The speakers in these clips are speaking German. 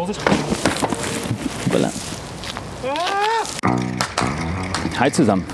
Vorsicht. Voilà. Hi zusammen.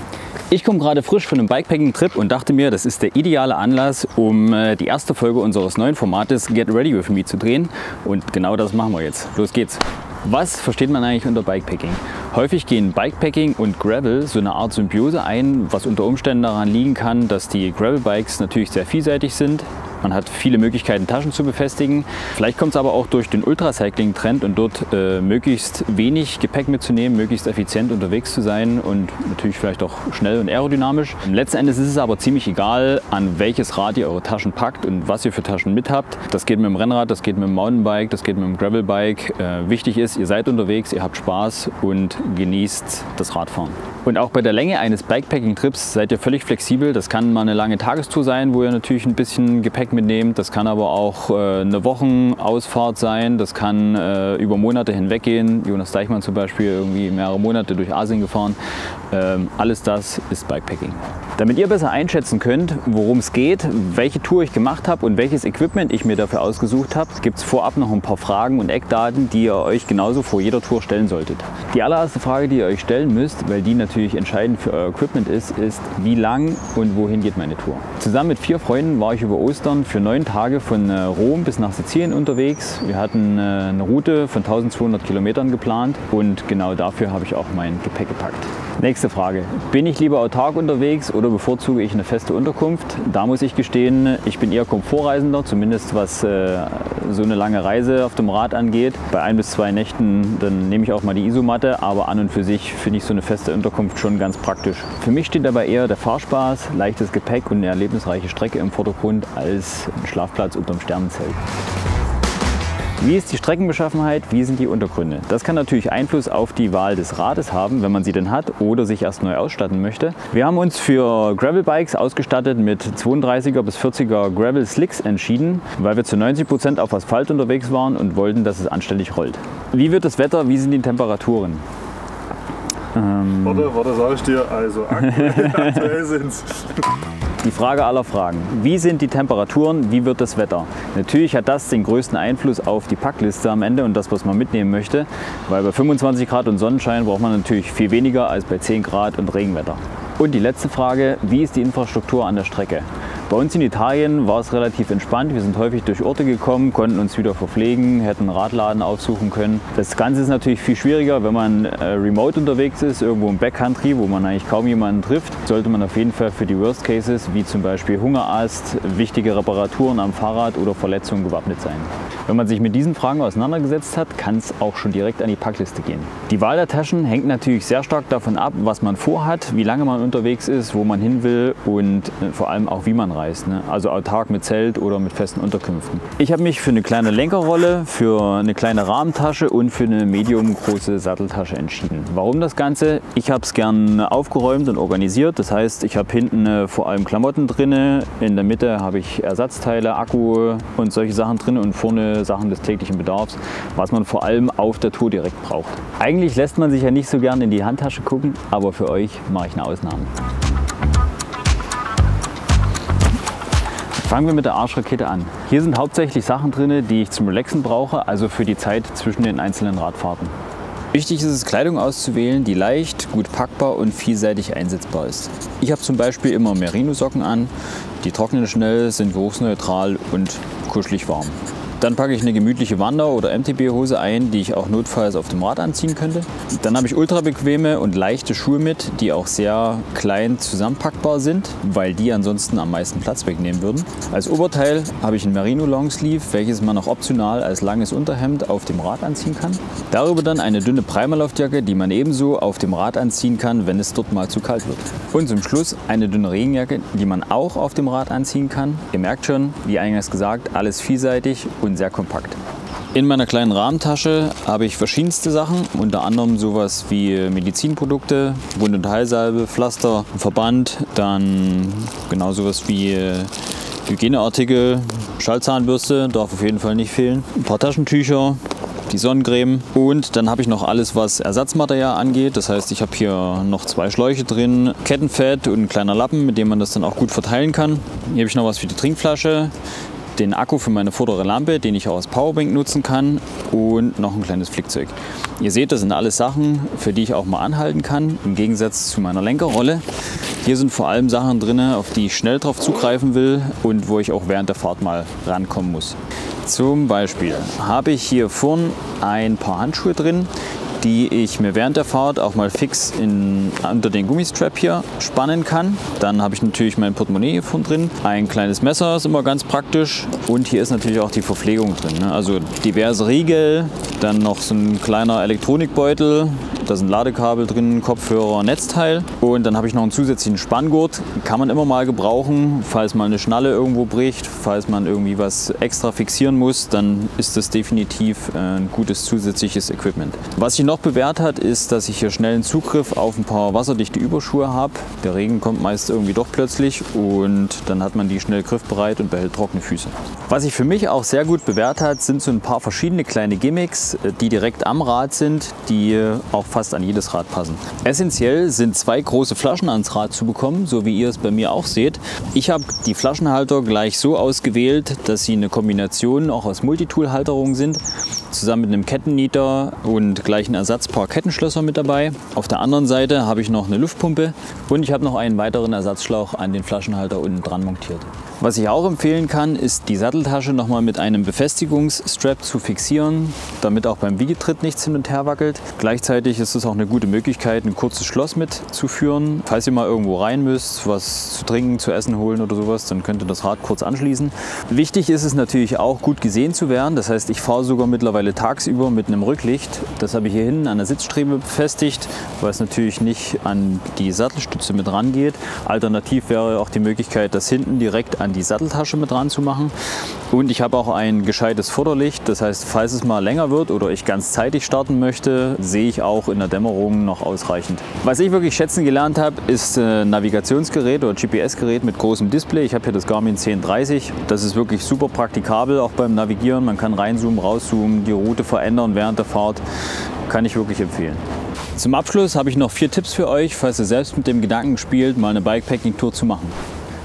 Ich komme gerade frisch von einem Bikepacking-Trip und dachte mir, das ist der ideale Anlass, um die erste Folge unseres neuen Formates Get Ready With Me zu drehen. Und genau das machen wir jetzt. Los geht's! Was versteht man eigentlich unter Bikepacking? Häufig gehen Bikepacking und Gravel so eine Art Symbiose ein, was unter Umständen daran liegen kann, dass die Gravel-Bikes natürlich sehr vielseitig sind. Man hat viele Möglichkeiten, Taschen zu befestigen. Vielleicht kommt es aber auch durch den Ultracycling-Trend und dort möglichst wenig Gepäck mitzunehmen, möglichst effizient unterwegs zu sein und natürlich vielleicht auch schnell und aerodynamisch. Letzten Endes ist es aber ziemlich egal, an welches Rad ihr eure Taschen packt und was ihr für Taschen mit habt. Das geht mit dem Rennrad, das geht mit dem Mountainbike, das geht mit dem Gravelbike. Wichtig ist, ihr seid unterwegs, ihr habt Spaß und genießt das Radfahren. Und auch bei der Länge eines Bikepacking-Trips seid ihr völlig flexibel. Das kann mal eine lange Tagestour sein, wo ihr natürlich ein bisschen Gepäck mitnehmt. Das kann aber auch eine Wochenausfahrt sein. Das kann über Monate hinweg gehen. Jonas Deichmann zum Beispiel irgendwie mehrere Monate durch Asien gefahren. Alles das ist Bikepacking. Damit ihr besser einschätzen könnt, worum es geht, welche Tour ich gemacht habe und welches Equipment ich mir dafür ausgesucht habe, gibt es vorab noch ein paar Fragen und Eckdaten, die ihr euch genauso vor jeder Tour stellen solltet. Die allererste Frage, die ihr euch stellen müsst, weil die natürlich entscheidend für euer Equipment ist, wie lang und wohin geht meine Tour. Zusammen mit 4 Freunden war ich über Ostern für 9 Tage von Rom bis nach Sizilien unterwegs. Wir hatten eine Route von 1200 Kilometern geplant und genau dafür habe ich auch mein Gepäck gepackt. Nächste Frage. Bin ich lieber autark unterwegs oder bevorzuge ich eine feste Unterkunft? Da muss ich gestehen, ich bin eher Komfortreisender, zumindest was so eine lange Reise auf dem Rad angeht. Bei 1 bis 2 Nächten dann nehme ich auch mal die Isomatte, aber an und für sich finde ich so eine feste Unterkunft schon ganz praktisch. Für mich steht dabei eher der Fahrspaß, leichtes Gepäck und eine erlebnisreiche Strecke im Vordergrund als ein Schlafplatz unterm Sternenzelt. Wie ist die Streckenbeschaffenheit? Wie sind die Untergründe? Das kann natürlich Einfluss auf die Wahl des Rades haben, wenn man sie denn hat oder sich erst neu ausstatten möchte. Wir haben uns für Gravelbikes ausgestattet mit 32er bis 40er Gravel Slicks entschieden, weil wir zu 90% auf Asphalt unterwegs waren und wollten, dass es anständig rollt. Wie wird das Wetter? Wie sind die Temperaturen? Warte, sag ich dir. Also aktuell sind's. Die Frage aller Fragen. Wie sind die Temperaturen? Wie wird das Wetter? Natürlich hat das den größten Einfluss auf die Packliste am Ende und das, was man mitnehmen möchte. Weil bei 25 Grad und Sonnenschein braucht man natürlich viel weniger als bei 10 Grad und Regenwetter. Und die letzte Frage, wie ist die Infrastruktur an der Strecke? Bei uns in Italien war es relativ entspannt. Wir sind häufig durch Orte gekommen, konnten uns wieder verpflegen, hätten einen Radladen aufsuchen können. Das Ganze ist natürlich viel schwieriger, wenn man remote unterwegs ist, irgendwo im Backcountry, wo man eigentlich kaum jemanden trifft. Sollte man auf jeden Fall für die Worst Cases, wie zum Beispiel Hungerast, wichtige Reparaturen am Fahrrad oder Verletzungen gewappnet sein. Wenn man sich mit diesen Fragen auseinandergesetzt hat, kann es auch schon direkt an die Packliste gehen. Die Wahl der Taschen hängt natürlich sehr stark davon ab, was man vorhat, wie lange man unterwegs ist, wo man hin will und vor allem auch wie man reist. Also autark mit Zelt oder mit festen Unterkünften. Ich habe mich für eine kleine Lenkerrolle, für eine kleine Rahmentasche und für eine medium-große Satteltasche entschieden. Warum das Ganze? Ich habe es gern aufgeräumt und organisiert. Das heißt, ich habe hinten vor allem Klamotten drin, in der Mitte habe ich Ersatzteile, Akku und solche Sachen drin und vorne Sachen des täglichen Bedarfs, was man vor allem auf der Tour direkt braucht. Eigentlich lässt man sich ja nicht so gern in die Handtasche gucken, aber für euch mache ich eine Ausnahme. Fangen wir mit der Arschrakete an. Hier sind hauptsächlich Sachen drin, die ich zum Relaxen brauche, also für die Zeit zwischen den einzelnen Radfahrten. Wichtig ist es, Kleidung auszuwählen, die leicht, gut packbar und vielseitig einsetzbar ist. Ich habe zum Beispiel immer Merino-Socken an, die trocknen schnell, sind geruchsneutral und kuschelig warm. Dann packe ich eine gemütliche Wander- oder MTB-Hose ein, die ich auch notfalls auf dem Rad anziehen könnte. Dann habe ich ultra bequeme und leichte Schuhe mit, die auch sehr klein zusammenpackbar sind, weil die ansonsten am meisten Platz wegnehmen würden. Als Oberteil habe ich ein Merino Longsleeve, welches man auch optional als langes Unterhemd auf dem Rad anziehen kann. Darüber dann eine dünne Primerluftjacke, die man ebenso auf dem Rad anziehen kann, wenn es dort mal zu kalt wird. Und zum Schluss eine dünne Regenjacke, die man auch auf dem Rad anziehen kann. Ihr merkt schon, wie eingangs gesagt, alles vielseitig und sehr kompakt. In meiner kleinen Rahmentasche habe ich verschiedenste Sachen, unter anderem sowas wie Medizinprodukte, Wund- und Heilsalbe, Pflaster, Verband, dann genau sowas wie Hygieneartikel, Schallzahnbürste, darf auf jeden Fall nicht fehlen, ein paar Taschentücher, die Sonnencreme und dann habe ich noch alles, was Ersatzmaterial angeht. Das heißt, ich habe hier noch 2 Schläuche drin, Kettenfett und ein kleiner Lappen, mit dem man das dann auch gut verteilen kann. Hier habe ich noch was für die Trinkflasche. den Akku für meine vordere Lampe, den ich auch als Powerbank nutzen kann und noch ein kleines Flickzeug. Ihr seht, das sind alles Sachen, für die ich auch mal anhalten kann, im Gegensatz zu meiner Lenkerrolle. Hier sind vor allem Sachen drin, auf die ich schnell drauf zugreifen will und wo ich auch während der Fahrt mal rankommen muss. Zum Beispiel habe ich hier vorn ein paar Handschuhe drin, die ich mir während der Fahrt auch mal fix unter den Gummistrap hier spannen kann. Dann habe ich natürlich mein Portemonnaie hier vorne drin. Ein kleines Messer ist immer ganz praktisch. Und hier ist natürlich auch die Verpflegung drin, ne? Also diverse Riegel, dann noch so ein kleiner Elektronikbeutel. Da sind Ladekabel drin, Kopfhörer, Netzteil. Und dann habe ich noch einen zusätzlichen Spanngurt. Kann man immer mal gebrauchen, falls mal eine Schnalle irgendwo bricht, falls man irgendwie was extra fixieren muss, dann ist das definitiv ein gutes zusätzliches Equipment. Was sich noch bewährt hat, ist, dass ich hier schnellen Zugriff auf ein paar wasserdichte Überschuhe habe. Der Regen kommt meist irgendwie doch plötzlich und dann hat man die schnell griffbereit und behält trockene Füße. Was sich für mich auch sehr gut bewährt hat, sind so ein paar verschiedene kleine Gimmicks, die direkt am Rad sind, die auch fast an jedes Rad passen. Essentiell sind 2 große Flaschen ans Rad zu bekommen, so wie ihr es bei mir auch seht. Ich habe die Flaschenhalter gleich so ausgewählt, dass sie eine Kombination auch aus Multitool-Halterungen sind, zusammen mit einem Kettennieter und gleich ein Ersatzpaar Kettenschlösser mit dabei. Auf der anderen Seite habe ich noch eine Luftpumpe und ich habe noch einen weiteren Ersatzschlauch an den Flaschenhalter unten dran montiert. Was ich auch empfehlen kann, ist die Satteltasche nochmal mit einem Befestigungsstrap zu fixieren, damit auch beim Wiegetritt nichts hin und her wackelt. Gleichzeitig ist es auch eine gute Möglichkeit, ein kurzes Schloss mitzuführen. Falls ihr mal irgendwo rein müsst, was zu trinken, zu essen holen oder sowas, dann könnt ihr das Rad kurz anschließen. Wichtig ist es natürlich auch, gut gesehen zu werden. Das heißt, ich fahre sogar mittlerweile tagsüber mit einem Rücklicht. Das habe ich hier hinten an der Sitzstrebe befestigt, weil es natürlich nicht an die Sattelstütze mit rangeht. Alternativ wäre auch die Möglichkeit, das hinten direkt an die Satteltasche mit dran zu machen. Und ich habe auch ein gescheites Vorderlicht. Das heißt, falls es mal länger wird oder ich ganz zeitig starten möchte, sehe ich auch in der Dämmerung noch ausreichend. Was ich wirklich schätzen gelernt habe, ist ein Navigationsgerät oder GPS-Gerät mit großem Display. Ich habe hier das Garmin 1030. Das ist wirklich super praktikabel, auch beim Navigieren. Man kann reinzoomen, rauszoomen, die Route verändern während der Fahrt. Kann ich wirklich empfehlen. Zum Abschluss habe ich noch 4 Tipps für euch, falls ihr selbst mit dem Gedanken spielt, mal eine Bikepacking-Tour zu machen.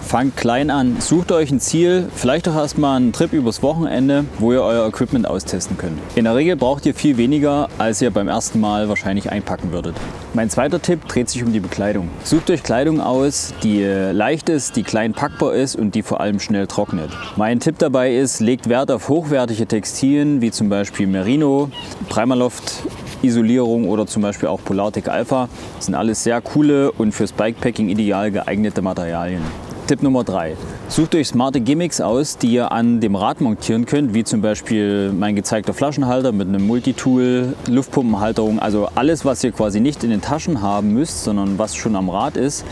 Fangt klein an, sucht euch ein Ziel, vielleicht auch erstmal einen Trip übers Wochenende, wo ihr euer Equipment austesten könnt. In der Regel braucht ihr viel weniger, als ihr beim ersten Mal wahrscheinlich einpacken würdet. Mein zweiter Tipp dreht sich um die Bekleidung. Sucht euch Kleidung aus, die leicht ist, die klein packbar ist und die vor allem schnell trocknet. Mein Tipp dabei ist, legt Wert auf hochwertige Textilien, wie zum Beispiel Merino, Primaloft, Isolierung oder zum Beispiel auch Polartec Alpha. Das sind alles sehr coole und fürs Bikepacking ideal geeignete Materialien. Tipp Nummer 3. Sucht euch smarte Gimmicks aus, die ihr an dem Rad montieren könnt, wie zum Beispiel mein gezeigter Flaschenhalter mit einem Multitool, Luftpumpenhalterung, also alles, was ihr quasi nicht in den Taschen haben müsst, sondern was schon am Rad ist,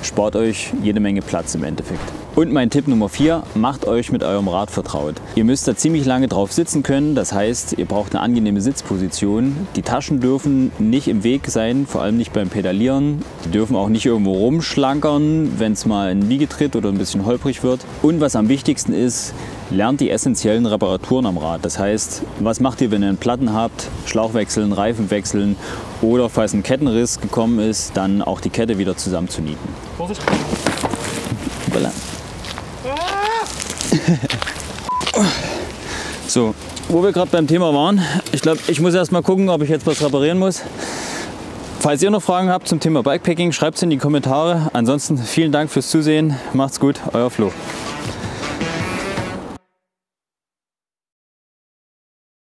spart euch jede Menge Platz im Endeffekt. Und mein Tipp Nummer 4, macht euch mit eurem Rad vertraut. Ihr müsst da ziemlich lange drauf sitzen können, das heißt, ihr braucht eine angenehme Sitzposition. Die Taschen dürfen nicht im Weg sein, vor allem nicht beim Pedalieren. Die dürfen auch nicht irgendwo rumschlankern, wenn es mal ein Wiegetritt oder ein bisschen holprig wird. Und was am wichtigsten ist, lernt die essentiellen Reparaturen am Rad. Das heißt, was macht ihr, wenn ihr einen Platten habt? Schlauch wechseln, Reifen wechseln oder falls ein Kettenriss gekommen ist, dann auch die Kette wieder zusammenzunieten. Vorsicht! Voilà. So, wo wir gerade beim Thema waren, ich glaube, ich muss erst mal gucken, ob ich jetzt was reparieren muss. Falls ihr noch Fragen habt zum Thema Bikepacking, schreibt es in die Kommentare. Ansonsten vielen Dank fürs Zusehen. Macht's gut, euer Flo.